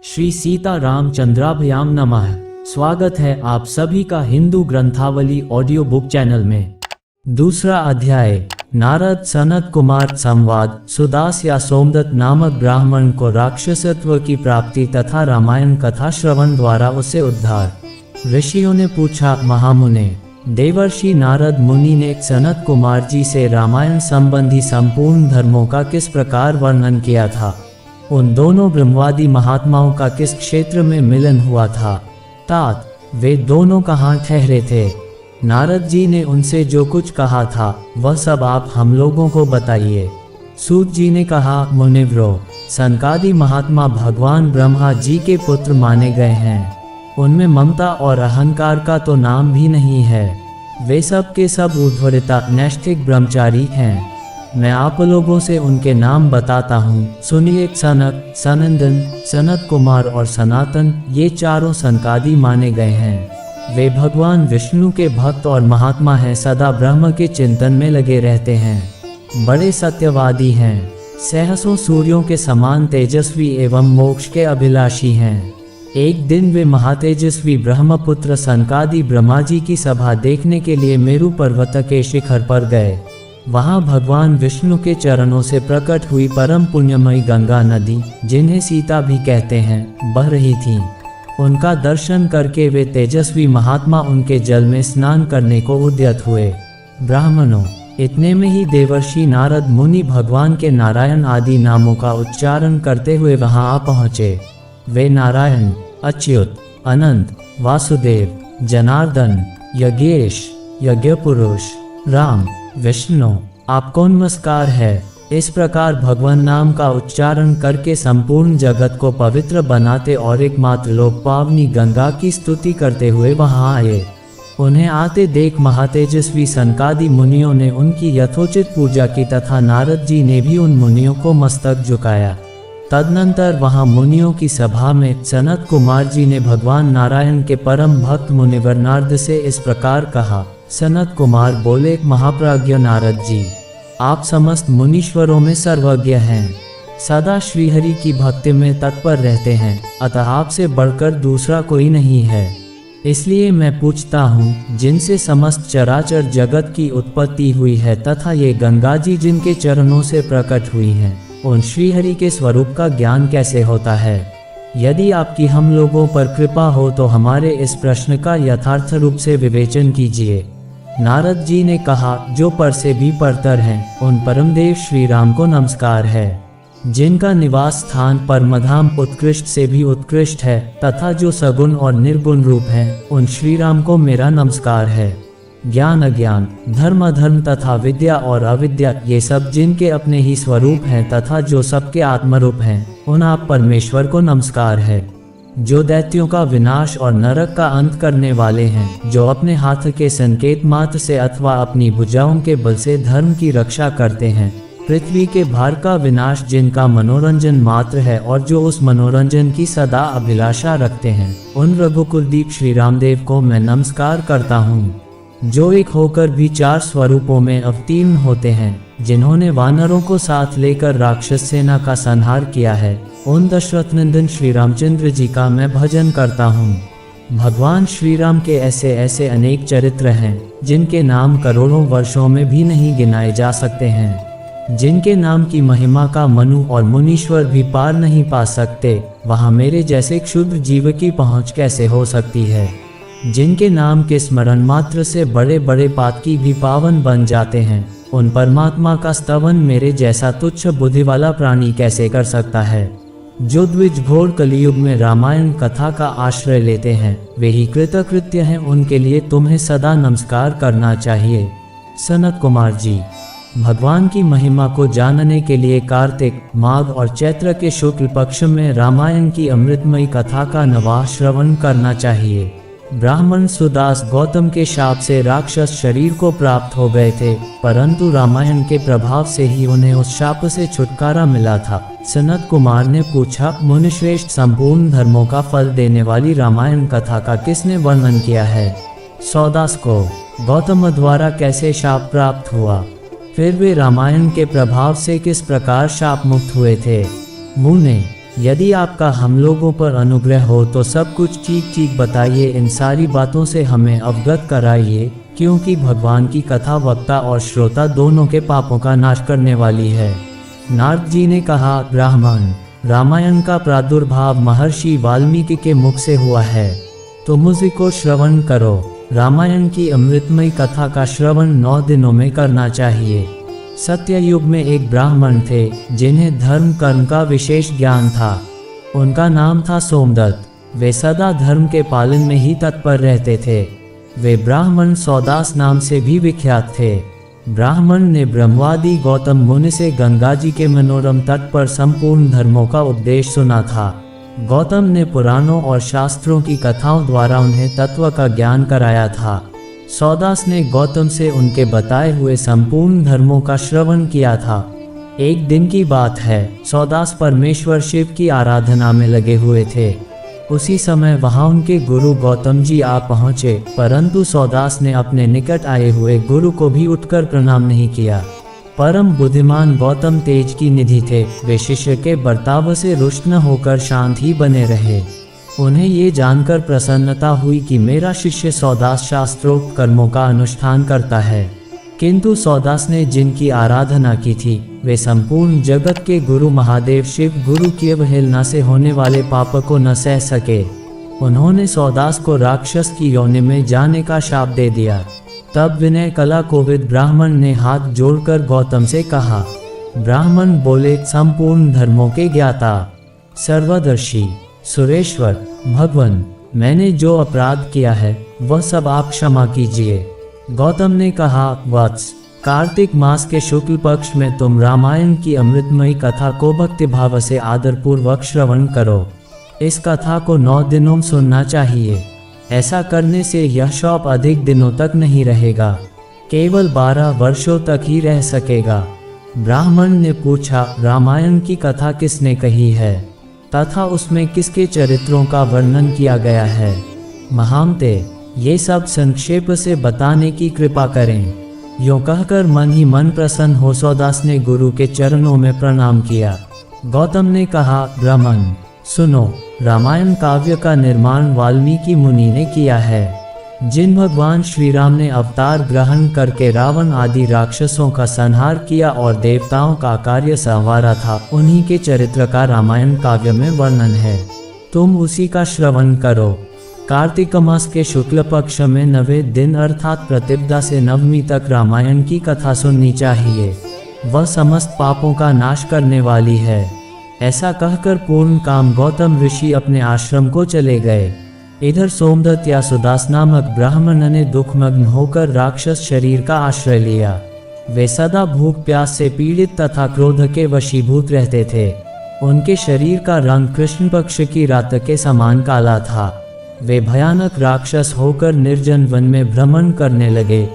श्री सीता रामचंद्राभ्याम नमः। स्वागत है आप सभी का हिंदू ग्रंथावली ऑडियो बुक चैनल में। दूसरा अध्याय। नारद सनत कुमार संवाद। सुदास या सोमदत्त नामक ब्राह्मण को राक्षसत्व की प्राप्ति तथा रामायण कथा श्रवण द्वारा उसे उद्धार। ऋषियों ने पूछा, महामुने, देवर्षि नारद मुनि ने सनत कुमार जी से रामायण संबंधी संपूर्ण धर्मों का किस प्रकार वर्णन किया था? उन दोनों ब्रह्मवादी महात्माओं का किस क्षेत्र में मिलन हुआ था? तात, वे दोनों कहाँ ठहरे थे? नारद जी ने उनसे जो कुछ कहा था वह सब आप हम लोगों को बताइए। सूत जी ने कहा, मुनिव्रो, सनकादि महात्मा भगवान ब्रह्मा जी के पुत्र माने गए हैं। उनमें ममता और अहंकार का तो नाम भी नहीं है। वे सब के सब उद्धरिता नैष्ठिक ब्रह्मचारी हैं। मैं आप लोगों से उनके नाम बताता हूँ, सुनिए। सनक, सनंदन, सनत कुमार और सनातन, ये चारों सनकादि माने गए हैं। वे भगवान विष्णु के भक्त और महात्मा हैं, सदा ब्रह्म के चिंतन में लगे रहते हैं, बड़े सत्यवादी हैं, सहसों सूर्यों के समान तेजस्वी एवं मोक्ष के अभिलाषी हैं। एक दिन वे महातेजस्वी ब्रह्मपुत्र सनकादि ब्रह्मा जी की सभा देखने के लिए मेरु पर्वत के शिखर पर गए। वहां भगवान विष्णु के चरणों से प्रकट हुई परम पुण्यमयी गंगा नदी, जिन्हें सीता भी कहते हैं, बह रही थी। उनका दर्शन करके वे तेजस्वी महात्मा उनके जल में स्नान करने को उद्यत हुए। ब्राह्मणों, इतने में ही देवर्षि नारद मुनि भगवान के नारायण आदि नामों का उच्चारण करते हुए वहां आ पहुँचे। वे नारायण, अच्युत, अनंत, वासुदेव, जनार्दन, यज्ञेश, यज्ञपुरुष, राम, विष्णु, आपको नमस्कार है, इस प्रकार भगवान नाम का उच्चारण करके संपूर्ण जगत को पवित्र बनाते और एकमात्र लोक पावनी गंगा की स्तुति करते हुए वहां आए। उन्हें आते देख महातेजस्वी सनकादि मुनियों ने उनकी यथोचित पूजा की तथा नारद जी ने भी उन मुनियों को मस्तक झुकाया। तदनंतर वहां मुनियों की सभा में सनत कुमार जी ने भगवान नारायण के परम भक्त मुनिवर नारद से इस प्रकार कहा। सनत कुमार बोले, महाप्राज्ञ नारद जी, आप समस्त मुनीश्वरों में सर्वज्ञ हैं, सदा श्रीहरि की भक्ति में तत्पर रहते हैं, अतः आपसे बढ़कर दूसरा कोई नहीं है। इसलिए मैं पूछता हूँ, जिनसे समस्त चराचर जगत की उत्पत्ति हुई है तथा ये गंगा जी जिनके चरणों से प्रकट हुई हैं, उन श्रीहरि के स्वरूप का ज्ञान कैसे होता है? यदि आपकी हम लोगों पर कृपा हो तो हमारे इस प्रश्न का यथार्थ रूप से विवेचन कीजिए। नारद जी ने कहा, जो पर से भी परतर हैं, उन परमदेव श्री राम को नमस्कार है, जिनका निवास स्थान परमधाम उत्कृष्ट से भी उत्कृष्ट है तथा जो सगुण और निर्गुण रूप हैं, उन श्री राम को मेरा नमस्कार है। ज्ञान अज्ञान, धर्म अधर्म तथा विद्या और अविद्या, ये सब जिनके अपने ही स्वरूप हैं तथा जो सबके आत्मरूप हैं, उन आप परमेश्वर को नमस्कार है, जो दैत्यों का विनाश और नरक का अंत करने वाले हैं, जो अपने हाथ के संकेत मात्र से अथवा अपनी भुजाओं के बल से धर्म की रक्षा करते हैं, पृथ्वी के भार का विनाश जिनका मनोरंजन मात्र है और जो उस मनोरंजन की सदा अभिलाषा रखते हैं, उन रघुकुलदीप श्री रामदेव को मैं नमस्कार करता हूँ, जो एक होकर भी चार स्वरूपों में अवतीर्ण होते हैं, जिन्होंने वानरों को साथ लेकर राक्षस सेना का संहार किया है। उन दशरथ नंदन श्री रामचंद्र जी का मैं भजन करता हूँ। भगवान श्री राम के ऐसे ऐसे अनेक चरित्र हैं, जिनके नाम करोड़ों वर्षों में भी नहीं गिनाए जा सकते हैं, जिनके नाम की महिमा का मनु और मुनीश्वर भी पार नहीं पा सकते, वहाँ मेरे जैसे क्षुद्र जीव की पहुँच कैसे हो सकती है? जिनके नाम के स्मरण मात्र से बड़े बड़े पातकी भी पावन बन जाते हैं, उन परमात्मा का स्तवन मेरे जैसा तुच्छ बुद्धि वाला प्राणी कैसे कर सकता है? जो द्विज घोर कलियुग में रामायण कथा का आश्रय लेते हैं, वे ही कृतकृत्य हैं, उनके लिए तुम्हें सदा नमस्कार करना चाहिए। सनत कुमार जी, भगवान की महिमा को जानने के लिए कार्तिक, माघ और चैत्र के शुक्ल पक्ष में रामायण की अमृतमयी कथा का नवा श्रवण करना चाहिए। ब्राह्मण सुदास गौतम के शाप से राक्षस शरीर को प्राप्त हो गए थे, परंतु रामायण के प्रभाव से ही उन्हें उस शाप से छुटकारा मिला था। सनत कुमार ने पूछा, मुनिश्रेष्ठ, संपूर्ण धर्मों का फल देने वाली रामायण कथा का किसने वर्णन किया है? सौदास को गौतम द्वारा कैसे शाप प्राप्त हुआ? फिर वे रामायण के प्रभाव से किस प्रकार शाप मुक्त हुए थे? मुने, यदि आपका हम लोगों पर अनुग्रह हो तो सब कुछ ठीक ठीक बताइए, इन सारी बातों से हमें अवगत कराइए, क्योंकि भगवान की कथा वक्ता और श्रोता दोनों के पापों का नाश करने वाली है। नारद जी ने कहा, ब्राह्मण, रामायण का प्रादुर्भाव महर्षि वाल्मीकि के मुख से हुआ है, तो मुझको श्रवण करो। रामायण की अमृतमयी कथा का श्रवण 9 दिनों में करना चाहिए। सत्ययुग में एक ब्राह्मण थे जिन्हें धर्म कर्म का विशेष ज्ञान था। उनका नाम था सोमदत्त। वे सदा धर्म के पालन में ही तत्पर रहते थे। वे ब्राह्मण सौदास नाम से भी विख्यात थे। ब्राह्मण ने ब्रह्मवादी गौतम मुनि से गंगा जी के मनोरम तट पर संपूर्ण धर्मों का उपदेश सुना था। गौतम ने पुराणों और शास्त्रों की कथाओं द्वारा उन्हें तत्व का ज्ञान कराया था। सौदास ने गौतम से उनके बताए हुए संपूर्ण धर्मों का श्रवण किया था। एक दिन की बात है, सौदास परमेश्वर शिव की आराधना में लगे हुए थे। उसी समय वहां उनके गुरु गौतम जी आ पहुंचे, परंतु सौदास ने अपने निकट आए हुए गुरु को भी उठकर प्रणाम नहीं किया। परम बुद्धिमान गौतम तेज की निधि थे। वे शिष्य के बर्ताव से रुष्ट न होकर शांत ही बने रहे। उन्हें ये जानकर प्रसन्नता हुई कि मेरा शिष्य सौदास शास्त्रोक्त कर्मों का अनुष्ठान करता है, किंतु सौदास ने जिनकी आराधना की थी वे संपूर्ण जगत के गुरु महादेव शिव गुरु की अवहेलना से होने वाले पाप को न सह सके। उन्होंने सौदास को राक्षस की योनि में जाने का शाप दे दिया। तब विनय कला कोविद ब्राह्मण ने हाथ जोड़कर गौतम से कहा। ब्राह्मण बोले, संपूर्ण धर्मों के ज्ञाता, सर्वदर्शी, सुरेश्वर भगवान, मैंने जो अपराध किया है वह सब आप क्षमा कीजिए। गौतम ने कहा, वत्स, कार्तिक मास के शुक्ल पक्ष में तुम रामायण की अमृतमयी कथा को भक्तिभाव से आदरपूर्वक श्रवण करो। इस कथा को 9 दिनों में सुनना चाहिए। ऐसा करने से यह शाप अधिक दिनों तक नहीं रहेगा, केवल 12 वर्षों तक ही रह सकेगा। ब्राह्मण ने पूछा, रामायण की कथा किसने कही है तथा उसमें किसके चरित्रों का वर्णन किया गया है? महामते, ये सब संक्षेप से बताने की कृपा करें। यूँ कहकर मन ही मन प्रसन्न हो सौदास ने गुरु के चरणों में प्रणाम किया। गौतम ने कहा, ब्राह्मण सुनो, रामायण काव्य का निर्माण वाल्मीकि मुनि ने किया है। जिन भगवान श्री राम ने अवतार ग्रहण करके रावण आदि राक्षसों का संहार किया और देवताओं का कार्य संवारा था, उन्हीं के चरित्र का रामायण काव्य में वर्णन है। तुम उसी का श्रवण करो। कार्तिक मास के शुक्ल पक्ष में 9वें दिन अर्थात प्रतिपदा से नवमी तक रामायण की कथा सुननी चाहिए। वह समस्त पापों का नाश करने वाली है। ऐसा कहकर पूर्ण काम गौतम ऋषि अपने आश्रम को चले गए। इधर सोमदत्त या सुदास नामक ब्राह्मण ने दुखमग्न होकर राक्षस शरीर का आश्रय लिया। वे सदा भूख प्यास से पीड़ित तथा क्रोध के वशीभूत रहते थे। उनके शरीर का रंग कृष्ण पक्ष की रात के समान काला था। वे भयानक राक्षस होकर निर्जन वन में भ्रमण करने लगे।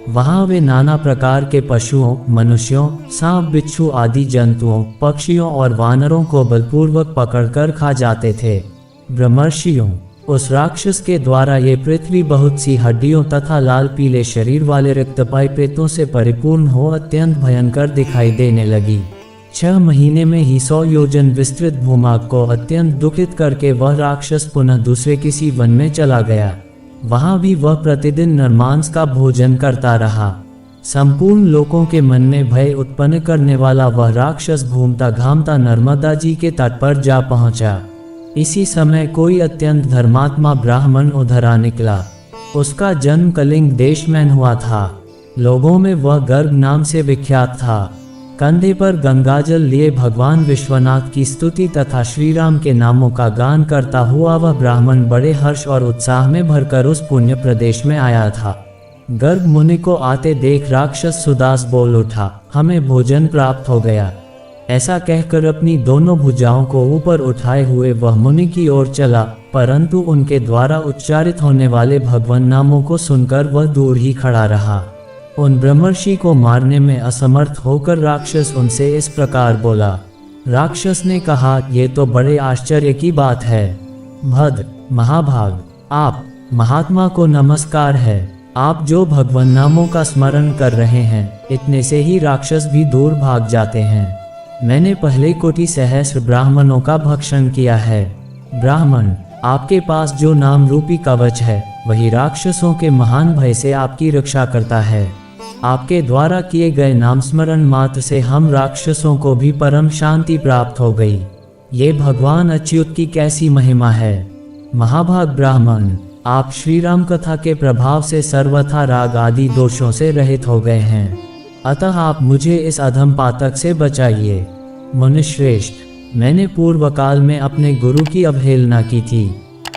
वहां वे नाना प्रकार के पशुओं, मनुष्यों, सांप बिच्छू आदि जंतुओं, पक्षियों और वानरों को बलपूर्वक पकड़कर खा जाते थे। ब्रह्मर्षियों, उस राक्षस के द्वारा ये पृथ्वी बहुत सी हड्डियों तथा लाल पीले शरीर वाले रक्तपाई प्रेतों से परिपूर्ण हो अत्यंत भयंकर दिखाई देने लगी। 6 महीने में ही 100 योजन विस्तृत भूभाग को अत्यंत दुखित करके वह राक्षस पुनः दूसरे किसी वन में चला गया। वहां भी वह प्रतिदिन नरमांस का भोजन करता रहा। संपूर्ण लोगों के मन में भय उत्पन्न करने वाला वह राक्षस घूमता घामता नर्मदा जी के तट पर जा पहुंचा। इसी समय कोई अत्यंत धर्मात्मा ब्राह्मण उधर आ निकला। उसका जन्म कलिंग देश में हुआ था। लोगों में वह गर्ग नाम से विख्यात था। कंधे पर गंगाजल लिए भगवान विश्वनाथ की स्तुति तथा श्री राम के नामों का गान करता हुआ वह ब्राह्मण बड़े हर्ष और उत्साह में भरकर उस पुण्य प्रदेश में आया था। गर्ग मुनि को आते देख राक्षस सुदास बोल उठा, हमें भोजन प्राप्त हो गया। ऐसा कहकर अपनी दोनों भुजाओं को ऊपर उठाए हुए वह मुनि की ओर चला, परंतु उनके द्वारा उच्चारित होने वाले भगवान नामों को सुनकर वह दूर ही खड़ा रहा। उन ब्रह्मर्षि को मारने में असमर्थ होकर राक्षस उनसे इस प्रकार बोला। राक्षस ने कहा, ये तो बड़े आश्चर्य की बात है। भद्र महाभाग, आप महात्मा को नमस्कार है। आप जो भगवान नामों का स्मरण कर रहे हैं, इतने से ही राक्षस भी दूर भाग जाते हैं। मैंने पहले कोटि सहस्र ब्राह्मणों का भक्षण किया है। ब्राह्मण, आपके पास जो नाम रूपी कवच है वही राक्षसों के महान भय से आपकी रक्षा करता है। आपके द्वारा किए गए नाम स्मरण मात्र से हम राक्षसों को भी परम शांति प्राप्त हो गई। ये भगवान अच्युत की कैसी महिमा है। महाभाग ब्राह्मण, आप श्री राम कथा के प्रभाव से सर्वथा राग आदि दोषों से रहित हो गए हैं, अतः आप मुझे इस अधम पातक से बचाइए। मुनिश्रेष्ठ, मैंने पूर्व काल में अपने गुरु की अवहेलना की थी,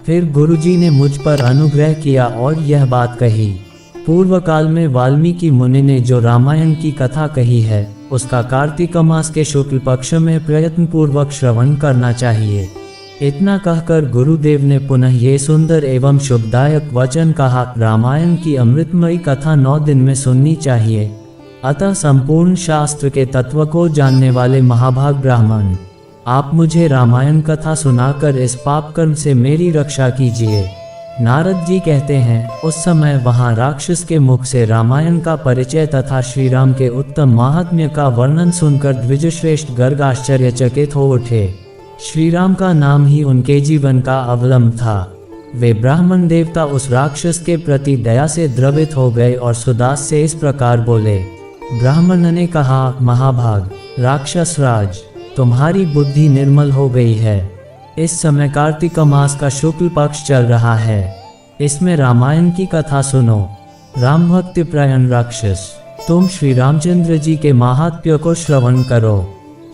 फिर गुरुजी ने मुझ पर अनुग्रह किया और यह बात कही। पूर्व काल में वाल्मीकि मुनि ने जो रामायण की कथा कही है उसका कार्तिक मास के शुक्ल पक्ष में प्रयत्न पूर्वक श्रवण करना चाहिए। इतना कहकर गुरुदेव ने पुनः ये सुंदर एवं शुभदायक वचन कहा, रामायण की अमृतमयी कथा 9 दिन में सुननी चाहिए। अतः संपूर्ण शास्त्र के तत्व को जानने वाले महाभाग ब्राह्मण, आप मुझे रामायण कथा सुनाकर इस पाप कर्म से मेरी रक्षा कीजिए। नारद जी कहते हैं, उस समय वहां राक्षस के मुख से रामायण का परिचय तथा श्री राम के उत्तम महात्म्य का वर्णन सुनकर द्विजश्रेष्ठ गर्ग आश्चर्यचकित हो उठे। श्री राम का नाम ही उनके जीवन का अवलंब था। वे ब्राह्मण देवता उस राक्षस के प्रति दया से द्रवित हो गए और सुदास से इस प्रकार बोले। ब्राह्मण ने कहा, महाभाग राक्षस राज, तुम्हारी बुद्धि निर्मल हो गई है। इस समय कार्तिक मास का शुक्ल पक्ष चल रहा है, इसमें रामायण की कथा सुनो। राम भक्ति प्रयण राक्षस, तुम श्री रामचंद्र जी के महात्म्य को श्रवण करो।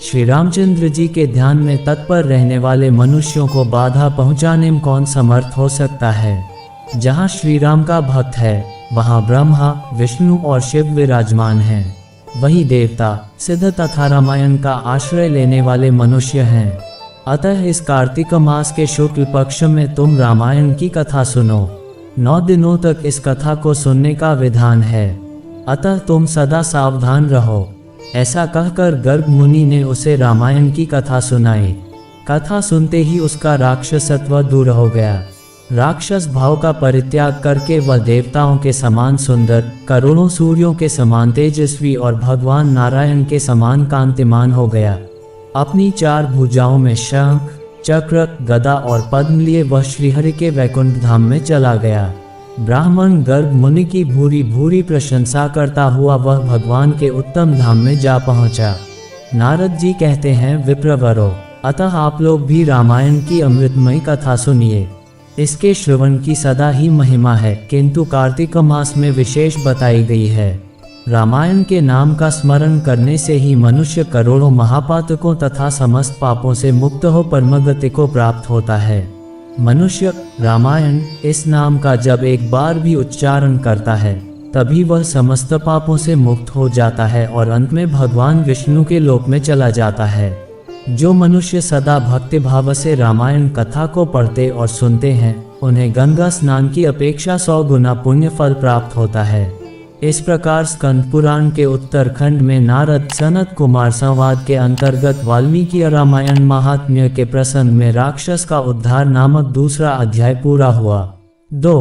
श्री रामचंद्र जी के ध्यान में तत्पर रहने वाले मनुष्यों को बाधा पहुंचाने में कौन समर्थ हो सकता है। जहां श्री राम का भक्त है वहां ब्रह्मा, विष्णु और शिव विराजमान हैं। वही देवता, सिद्ध तथा रामायण का आश्रय लेने वाले मनुष्य हैं। अतः इस कार्तिक मास के शुक्ल पक्ष में तुम रामायण की कथा सुनो। 9 दिनों तक इस कथा को सुनने का विधान है, अतः तुम सदा सावधान रहो। ऐसा कहकर गर्ग मुनि ने उसे रामायण की कथा सुनाई। कथा सुनते ही उसका राक्षसत्व दूर हो गया। राक्षस भाव का परित्याग करके वह देवताओं के समान सुंदर, करोड़ों सूर्यों के समान तेजस्वी और भगवान नारायण के समान कांतिमान हो गया। अपनी 4 भुजाओं में शंख, चक्र, गदा और पद्म लिए वह श्रीहरि के वैकुंठ धाम में चला गया। ब्राह्मण गर्ग मुनि की भूरी भूरी प्रशंसा करता हुआ वह भगवान के उत्तम धाम में जा पहुंचा। नारद जी कहते हैं, विप्रवरो, अतः आप लोग भी रामायण की अमृतमयी कथा सुनिए। इसके श्रवण की सदा ही महिमा है, किंतु कार्तिक मास में विशेष बताई गई है। रामायण के नाम का स्मरण करने से ही मनुष्य करोड़ों महापातकों तथा समस्त पापों से मुक्त हो परमगति को प्राप्त होता है। मनुष्य रामायण इस नाम का जब एक बार भी उच्चारण करता है तभी वह समस्त पापों से मुक्त हो जाता है और अंत में भगवान विष्णु के लोक में चला जाता है। जो मनुष्य सदा भक्ति भाव से रामायण कथा को पढ़ते और सुनते हैं उन्हें गंगा स्नान की अपेक्षा 100 गुना पुण्य फल प्राप्त होता है। इस प्रकार स्कंद पुराण के उत्तरखंड में नारद सनत कुमार संवाद के अंतर्गत वाल्मीकि रामायण महात्म्य के प्रसंग में राक्षस का उद्धार नामक दूसरा अध्याय पूरा हुआ। 2